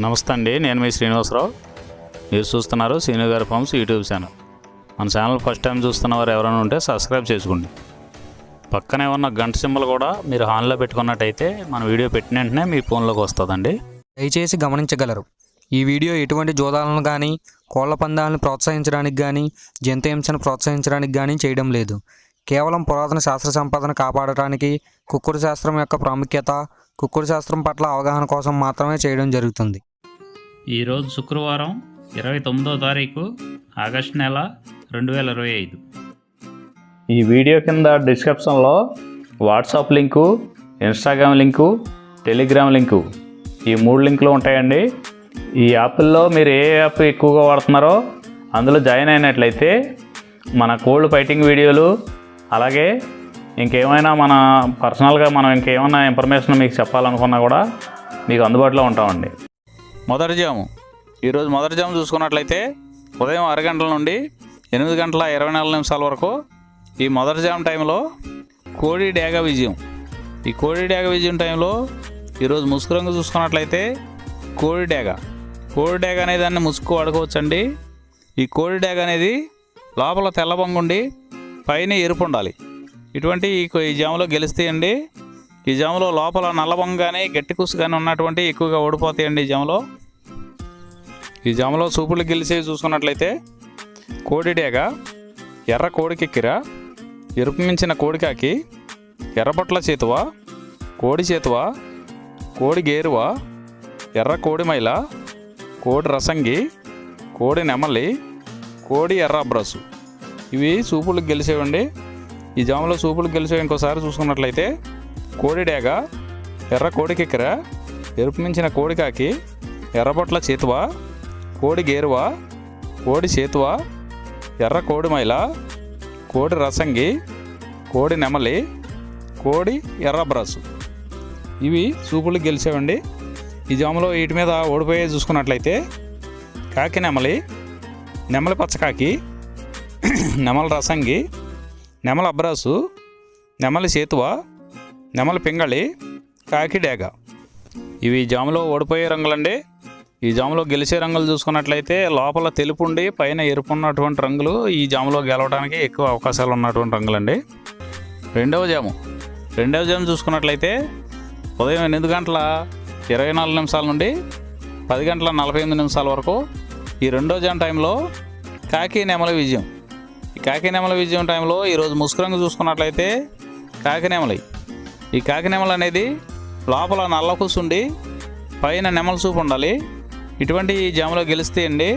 నమస్తే అండి, నేను మీ శ్రీనివాసరావు. మీరు చూస్తున్నారు శ్రీను గారి ఫార్మ్స్ యూట్యూబ్ ఛానల్. మన ఛానల్ ఫస్ట్ టైం చూస్తున్నవారు ఎవరైనా ఉంటే సబ్స్క్రైబ్ చేసుకోండి. పక్కనే ఉన్న గంట సింబల్ కూడా మీరు ఆన్లో పెట్టుకున్నట్టయితే మన వీడియో పెట్టిన వెంటనే మీ ఫోన్లోకి వస్తుందండి. దయచేసి గమనించగలరు, ఈ వీడియో ఎటువంటి జోదాలను కానీ కోళ్ల పందాలను ప్రోత్సహించడానికి కానీ జంతు హింసను ప్రోత్సహించడానికి కానీ చేయడం లేదు. కేవలం పురాతన శాస్త్ర సంపదను కాపాడటానికి, కుక్కుడు శాస్త్రం యొక్క ప్రాముఖ్యత, కుక్కుడు శాస్త్రం పట్ల అవగాహన కోసం మాత్రమే చేయడం జరుగుతుంది. ఈరోజు శుక్రవారం 29వ తారీఖు ఆగస్టు నెల 2025. ఈ వీడియో కింద డిస్క్రిప్షన్లో WhatsApp link, Instagram link, Telegram link, ఈ 3 లింకులు ఉంటాయండి. ఈ యాప్ల్లో మీరు ఏ యాప్ ఎక్కువగా వాడుతున్నారో అందులో జాయిన్ అయినట్లయితే మన కోల్డ్ ఫైటింగ్ వీడియోలు, అలాగే ఇంకేమైనా మన పర్సనల్గా మనం ఇంకేమైనా ఇన్ఫర్మేషన్ మీకు చెప్పాలనుకున్నా కూడా మీకు అందుబాటులో ఉంటామండి. మొదటి జాము, ఈరోజు మొదటి జాము చూసుకున్నట్లయితే ఉదయం 6 గంటల నుండి 8 గంటల 24 నిమిషాల వరకు ఈ మొదటి జాము టైంలో కోడి డేగ విజయం. ఈ కోడి డేగ విజయం టైంలో ఈరోజు ముసుగు రంగు చూసుకున్నట్లయితే కోడి డేగ అనే దాన్ని ముసుగు వాడుకోవచ్చండి. ఈ కోడి డేగ అనేది లోపల తెల్లబొంగుండి పైన ఎరుపు ఉండాలి. ఇటువంటి ఈ జాములో గెలుస్తాయండి. ఈ జాములో లోపల నల్లబొంగ కానీ గట్టి కుసు కానీ ఉన్నటువంటి ఎక్కువగా ఓడిపోతాయండి. ఈ జాములో సూపులు గెలిచేవి చూసుకున్నట్లయితే కోడి డేగ, ఎర్ర కోడికెక్కిర, ఎరుపు మించిన కోడికాకి, ఎర్రబొట్ల చేతువ, కోడి చేతువ, కోడి గేరువ, ఎర్ర కోడి మైల, కోడి రసంగి, కోడి నెమలి, కోడి ఎర్ర అబ్రసు. ఇవి సూపులకు గెలిచేవండి. ఈ జాములో సూపులకు గెలిచేవి ఇంకోసారి చూసుకున్నట్లయితే కోడి డేగ, ఎర్ర కోడికెక్కిర, ఎరుపు మించిన కోడికాకి, ఎర్రబొట్ల చేతువ, కోడి గేరువ, కోడి చేతువ, ఎర్ర కోడి మైల, కోడి రసంగి, కోడి నెమలి, కోడి ఎర్ర బ్రసు. ఇవి సూపులకు గెలిచేవండి. ఈ జాములో వీటి మీద ఓడిపోయే చూసుకున్నట్లయితే కాకి నెమలి, నెమలి పచ్చకాకి, నెమలి రసంగి, నెమలి అబ్రాసు, నెమలి చేతువ, నెమలి పింగళి, కాకి డేగ. ఇవి జాములో ఓడిపోయే రంగులండి. ఈ జాములో గెలిచే రంగులు చూసుకున్నట్లయితే లోపల తెలుపు ఉండి పైన ఎరుపు ఉన్నటువంటి రంగులు ఈ జాములో గెలవడానికి ఎక్కువ అవకాశాలు ఉన్నటువంటి రంగులండి. రెండవ జాము చూసుకున్నట్లయితే ఉదయం 8 గంటల 24 నిమిషాల నుండి 10 గంటల 48 నిమిషాల వరకు ఈ రెండో జాము టైంలో కాకి నెమలి విజయం. ఈ కాకి నెమలి విజయం టైంలో ఈరోజు ముసుగు రంగు చూసుకున్నట్లయితే కాకి నెమలి. ఈ కాకి నెమలి అనేది లోపల నల్ల కూసుండి పైన నెమలి సూపు ఉండాలి. ఇటువంటి ఈ జాములో గెలుస్తాయండి.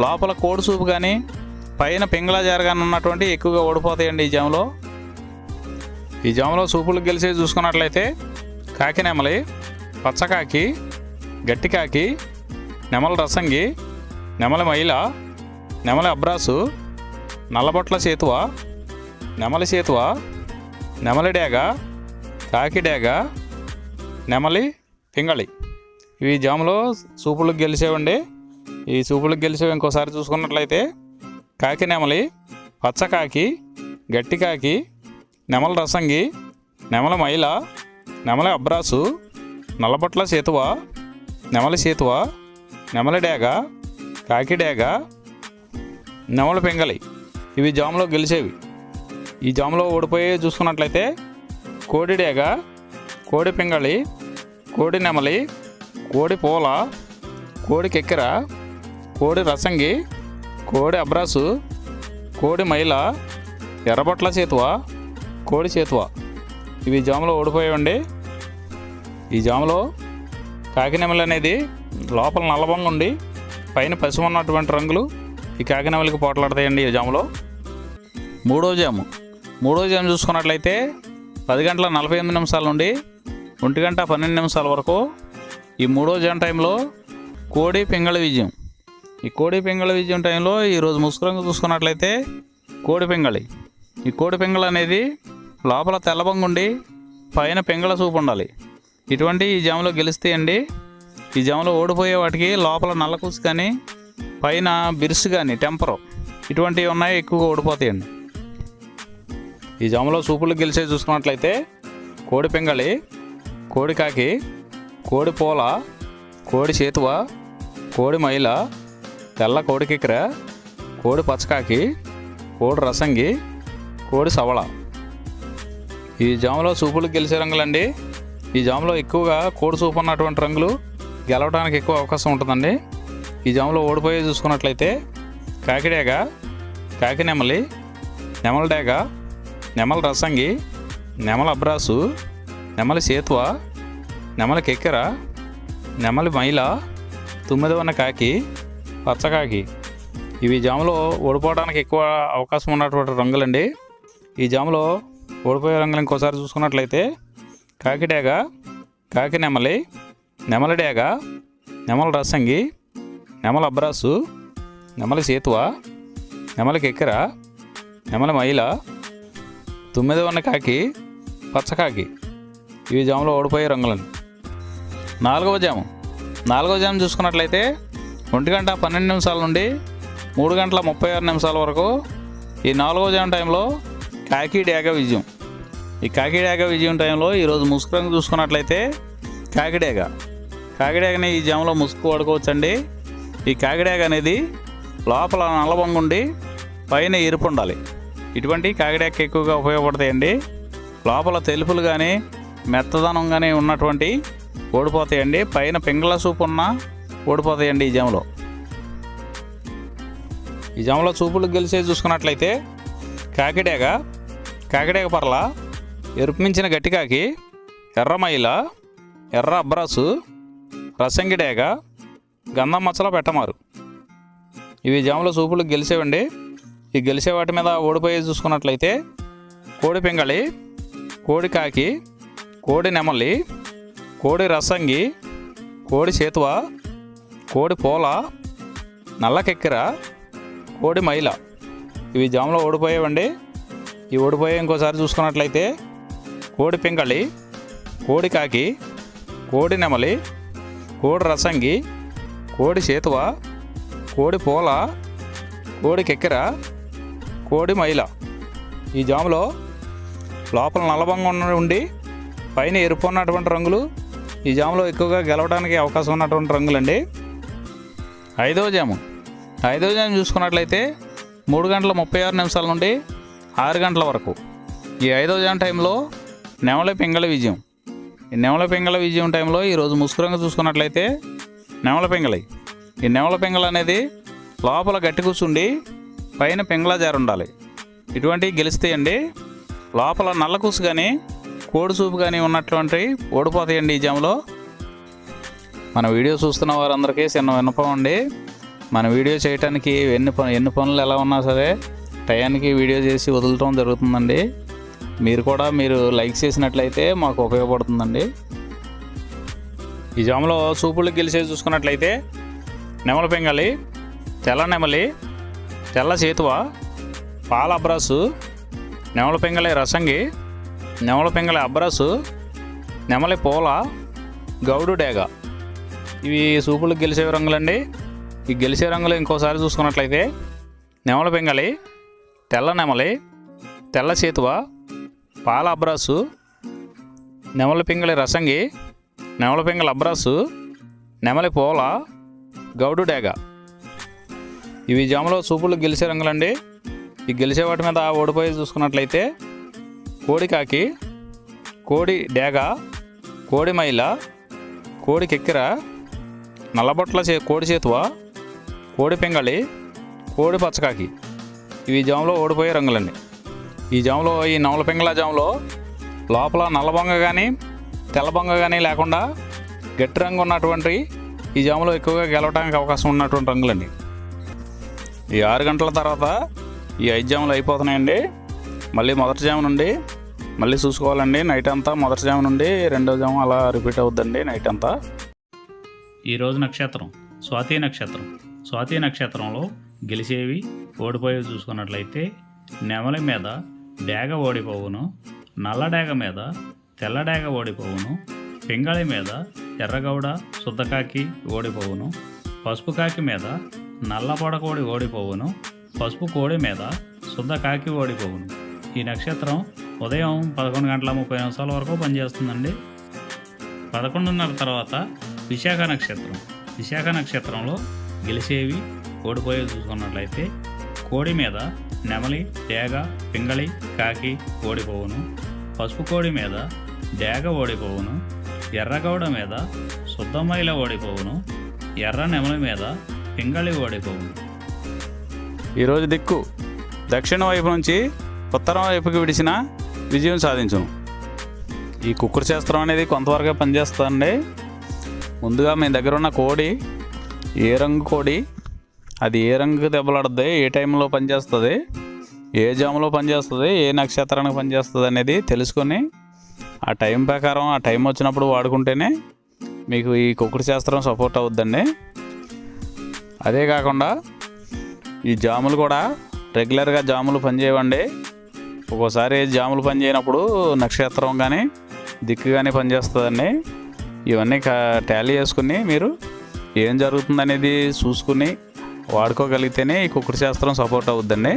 లోపల కోడి సూపు కానీ పైన పింగళ జారగానే ఉన్నటువంటి ఎక్కువగా ఓడిపోతాయండి ఈ జాములో సూపులకు గెలిచేది చూసుకున్నట్లయితే కాకి నెమలి, పచ్చకాకి, గట్టికాకి, నెమలి రసంగి, నెమలి మైల, నెమలి అబ్రాసు, నల్లబొట్ల చేతువ, నెమలి చేతువ, నెమలి డేగ, కాకి డేగ, నెమలి పింగళి. ఇవి జాములో సూపులకు గెలిచేవండి. ఈ సూపులకు గెలిచేవి ఇంకోసారి చూసుకున్నట్లయితే కాకి నెమలి, పచ్చకాకి, గట్టికాకి, నెమలి రసంగి, నెమలి మైల, నెమలి అబ్రాసు, నల్లబొట్ల చేతువ, నెమలి చేతువ, నెమలి డేగ, కాకి డేగ, నెమలి పింగళి. ఇవి జాములో గెలిచేవి. ఈ జాములో ఓడిపోయే చూసుకున్నట్లయితే కోడి డేగ, కోడి పింగళి, కోడి నెమలి, కోడి పూల, కోడి కెక్కిర, కోడి రసంగి, కోడి అబ్రాసు, కోడి మైల, ఎర్రబొట్ల చేతువ, కోడి చేతువ. ఇవి జాములో ఓడిపోయాయండి. ఈ జాములో కాకి నెమలి అనేది లోపల నల్లబొంగ ఉండి పైన పసుపు ఉన్నటువంటి రంగులు ఈ కాకి నెమలికి పోట్లాడతాయండి. ఈ జాములో మూడో జాము చూసుకున్నట్లయితే 10 గంటల 48 నిమిషాల నుండి 1 గంట 12 నిమిషాల వరకు ఈ మూడో జాము టైంలో కోడి పింగళి విజయం. ఈ కోడి పింగళి విజయం టైంలో ఈరోజు ముసుగు రంగు చూసుకున్నట్లయితే కోడి పింగళి. ఈ కోడి పింగళి అనేది లోపల తెల్లబొంగుండి పైన పింగళ సూపు ఉండాలి. ఇటువంటి ఈ జాములో గెలుస్తాయండి. ఈ జాములో ఓడిపోయే వాటికి లోపల నల్లకూసు కానీ పైన బిరుసు కానీ టెంపరు ఇటువంటివి ఉన్నాయి, ఎక్కువగా ఓడిపోతాయండి. ఈ జాములో సూపులు గెలిచే చూసుకున్నట్లయితే కోడి పింగళి, కోడి కాకి, కోడి పూల, కోడి చేతువ, కోడి మైల, తెల్ల కోడి కిక్కెర, కోడి పచ్చకాకి, కోడి రసంగి, కోడి సవళ. ఈ జాములో సూపులు గెలిచే రంగులండి. ఈ జాములో ఎక్కువగా కోడి సూపు ఉన్నటువంటి రంగులు గెలవడానికి ఎక్కువ అవకాశం ఉంటుందండి. ఈ జాములో ఓడిపోయే చూసుకున్నట్లయితే కాకిడేగ, కాకి నెమలి, నెమల డేగ, నెమల రసంగి, నెమల అబ్రాసు, నెమలి సేతువ, నెమలి కెక్కెర, నెమలి మైల, తుమ్మిదవన్న కాకి, పచ్చకాకి. ఇవి జాములో ఓడిపోవడానికి ఎక్కువ అవకాశం ఉన్నటువంటి రంగులండి. ఈ జాములో ఓడిపోయే రంగులు ఇంకోసారి చూసుకున్నట్లయితే కాకిడేగ, కాకి నెమలి, నెమలి డేగ, నెమల రసంగి, నెమల అబ్రాసు, నెమలి సేతువ, నెమలి కెక్కెర, నెమలి మైల, తుమ్మిదవన్న కాకి, పచ్చకాకి. ఇవి జాములో ఓడిపోయే రంగులండి. నాలుగవ జాము చూసుకున్నట్లయితే 1:12 నుండి 3:36 వరకు ఈ 4వ జాము టైంలో కాకి డేగ విజయం. ఈ కాకి డేగ విజయం టైంలో ఈరోజు ముసుగు రంగు చూసుకున్నట్లయితే కాకిడేగని ఈ జాములో ముసుగు వాడుకోవచ్చండి. ఈ కాకిడేగ అనేది లోపల నల్లబొంగు ఉండి పైన ఎరుపు ఉండాలి. ఇటువంటి కాకిడేగ ఎక్కువగా ఉపయోగపడతాయండి. లోపల తెలుపులు కానీ మెత్తదనం కానీ ఉన్నటువంటి ఓడిపోతాయండి. పైన పింగళ సూపు ఉన్న ఓడిపోతాయండి ఈ జాములో. ఈ జాములో సూపులు గెలిచేది చూసుకున్నట్లయితే కాకిడేగ పర్ల, ఎరుపు మించిన గట్టికాకి, ఎర్ర మైల, ఎర్ర అబ్రాసు, రసంగి డేగ, గంధం మచ్చల పెట్టమారు. ఇవి జాములో సూపులు గెలిచేవండి. ఈ గెలిచే వాటి మీద ఓడిపోయేది చూసుకున్నట్లయితే కోడి పింగళి, కోడి కాకి, కోడి నెమలి, కోడి రసంగి, కోడి చేతువ, కోడి పోల, నల్ల కెక్కెర, కోడి మైల. ఇవి జాములో ఓడిపోయేవండి. ఈ ఓడిపోయే ఇంకోసారి చూసుకున్నట్లయితే కోడి పింగళి, కోడి కాకి, కోడి నెమలి, కోడి రసంగి, కోడి చేతువ, కోడి పోల, కోడి కెక్కెర, కోడి మైల. ఈ జాములో లోపల నల్లబంగా ఉండి పైన ఎరుపు ఉన్నటువంటి రంగులు ఈ జాములో ఎక్కువగా గెలవడానికి అవకాశం ఉన్నటువంటి రంగులండి. ఐదవ జాము చూసుకున్నట్లయితే 3:36 నుండి 6 గంటల వరకు ఈ 5వ జాము టైంలో నెమలి పింగళి విజయం. ఈ నెమలి పింగళి విజయం టైంలో ఈరోజు ముసుగు రంగు చూసుకున్నట్లయితే నెమలి పింగళి. ఈ నెమలి పింగళి అనేది లోపల గట్టి కూర్చుండి పైన పింగళ జారు ఉండాలి. ఇటువంటివి గెలుస్తాయండి. లోపల నల్ల కూసు కానీ కోడి సూపు కానీ ఉన్నటువంటి ఓడిపోతాయండి ఈ జాములో. మన వీడియో చూస్తున్న వారందరికీ చిన్న విన్నపం అండి. మన వీడియో చేయడానికి ఎన్ని పనులు ఎలా ఉన్నా సరే టయానికి వీడియో చేసి వదలటం జరుగుతుందండి. మీరు లైక్ చేసినట్లయితే మాకు ఉపయోగపడుతుందండి. ఈ జాములో సూపులు గెలిచేది చూసుకున్నట్లయితే నెమలి పింగళి, తెల్ల నెమలి, తెల్ల చేతువ, పాల అబ్రాసు, నెమలి పింగళి రసంగి, నెమలి పింగళి అబ్రాసు, నెమలి పోల, గౌడు డేగ. ఇవి సూపులు గెలిచే రంగులండి. ఈ గెలిచే రంగులు ఇంకోసారి చూసుకున్నట్లయితే నెమలి పింగళి, తెల్ల నెమలి, తెల్ల చేతువ, పాల అబ్రాసు, నెమలి పింగళి రసంగి, నెమలి పింగళి అబ్రాసు, నెమలి పోల, గౌడు డేగ. ఇవి జాములో సూపులు గెలిచే రంగులండి. ఈ గెలిచే వాటి మీద ఓడిపోయి చూసుకున్నట్లయితే కోడి కాకి, కోడి డేగ, కోడి మైల, కోడి కెక్కెర, నల్లబొట్ల కోడి చేతువ, కోడి పింగళి, కోడి పచ్చకాకి. ఇవి జాములో ఓడిపోయే రంగులండి. ఈ జాములో ఈ నెమలి పింగళ జాములో లోపల నల్లబొంగ కానీ తెల్లబొంగ కానీ లేకుండా గట్టి రంగు ఉన్నటువంటి ఈ జాములో ఎక్కువగా గెలవడానికి అవకాశం ఉన్నటువంటి రంగులండి. ఈ 6 గంటల తర్వాత ఈ 5 జాములు అయిపోతున్నాయండి. మళ్ళీ మొదటి జాము నుండి మళ్ళీ చూసుకోవాలండి. నైట్ అంతా మొదటి జాము నుండి 2వ జాము అలా రిపీట్ అవుద్దండి నైట్ అంతా. ఈరోజు నక్షత్రం స్వాతి నక్షత్రంలో గెలిచేవి ఓడిపోయేవి చూసుకున్నట్లయితే నెమలి మీద డేగ ఓడిపోవును, నల్ల డేగ మీద తెల్ల డేగ ఓడిపోవును, పింగళి మీద ఎర్రగౌడ శుద్ధకాకి ఓడిపోవును, పసుపు కాకి మీద నల్ల పొడకోడి ఓడిపోవును, పసుపు కోడి మీద శుద్ధకాకి ఓడిపోవును. ఈ నక్షత్రం ఉదయం 11:30 వరకు పనిచేస్తుందండి. 11:30 తర్వాత విశాఖ నక్షత్రం. విశాఖ నక్షత్రంలో గెలిచేవి ఓడిపోయేవి చూసుకున్నట్లయితే కోడి మీద నెమలి, డేగ, పింగళి, కాకి ఓడిపోవును. పసుపు కోడి మీద డేగ ఓడిపోవును. ఎర్రగౌడ మీద శుద్ధమైల ఓడిపోవును. ఎర్ర నెమలి మీద పింగళి ఓడిపోవును. ఈరోజు దిక్కు దక్షిణ వైపు నుంచి ఉత్తరం వైపుకి విడిచిన విజయం సాధించును. ఈ కుక్కుడు శాస్త్రం అనేది కొంతవరకే పనిచేస్తుందండి. ముందుగా మీ దగ్గర ఉన్న కోడి ఏ రంగు కోడి, అది ఏ రంగు దెబ్బలాడుతుంది, ఏ టైంలో పనిచేస్తుంది, ఏ జాములో పనిచేస్తుంది, ఏ నక్షత్రానికి పనిచేస్తుంది అనేది తెలుసుకొని ఆ టైం ప్రకారం ఆ టైం వచ్చినప్పుడు వాడుకుంటేనే మీకు ఈ కుక్కుడు శాస్త్రం సపోర్ట్ అవుద్దండి. అదే కాకుండా ఈ జాములు కూడా రెగ్యులర్గా జాములు పనిచేయవండి. ఒక్కోసారి జాములు పనిచేయనప్పుడు నక్షత్రం కానీ దిక్కు కానీ పనిచేస్తుందండి. ఇవన్నీ టాలీ చేసుకుని మీరు ఏం జరుగుతుందనేది చూసుకుని వాడుకోగలిగితేనే ఈ కుక్కుడు శాస్త్రం సపోర్ట్ అవుద్దండి.